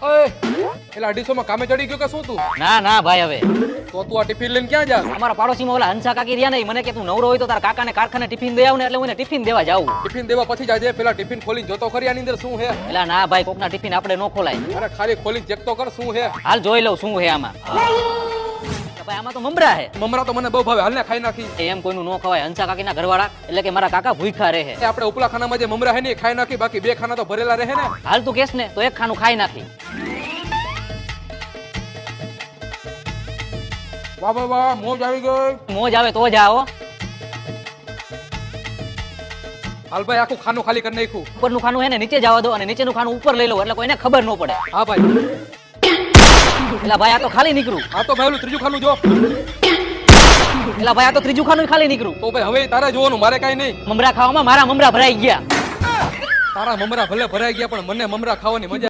ઓય એલા 250 માં કામે ચડી ગયો કે શું તું? ના ના ભાઈ હવે તો તું આ ટિફિન લઈને ક્યાં જા? અમારા પાડોશીમાં ઓલા હંસા કાકી રહ્યા ને ઈ મને કે તું નવરો હોય તો તારા કાકાને કારખાને ટિફિન દઈ આવ ને એટલે હું એને ટિફિન દેવા જાઉં. ટિફિન દેવા પછી જાજે, પેલા ટિફિન ખોલીને જોતો ખરી આની અંદર શું હે? એલા ના ભાઈ કોકના ટિફિન આપણે નો ખોલાય. અરે ખાલી ખોલીને ચેક તો કર શું હે. હાલ જોઈ લઉં શું હે આમાં. ભાઈ આમાં તો મમરા હે. મમરા તો મને બહુ ભાવે, હાલને ખાઈ નાખી. એમ કોઈનું નો ખવાય. હંસા કાકીના ઘરવાળા એટલે કે મારા કાકા ભૂખ્યા રહે. એ આપણે ઉપલા ખાનામાં જે મમરા હે ને એ ખાઈ નાખી, બાકી બે ખાના તો ભરેલા રહે ને. હાલ તું કેસ ને તો એક ખાનું ખાઈ નાખી. વાહ વાહ વાહ, મોજ આવી ગઈ. મોજ આવે તો જ આવો. હાલ ભાઈ આખું ખાનું ખાલી કરી નાખ્યું. ઉપરનું ખાનું હે ને નીચે જવા દો અને નીચેનું ખાનું ઉપર લઈ લો એટલે કોઈને ખબર ન પડે. હા ભાઈ. એલા ભાઈ આ તો ખાલી નીકળું. આ તો ભાઈ ઓલું ત્રીજું ખાનું જો. એલા ભાઈ આ તો ત્રીજું ખાનું ખાલી નીકળું. તો ભાઈ હવે તારે જોવાનું, મારે કાઈ નહીં. મમરા ખાવામાં મારા મમરા ભરાઈ ગયા. તારા મમરા ભલે ભરાઈ ગયા પણ મને મમરા ખાવાની મજા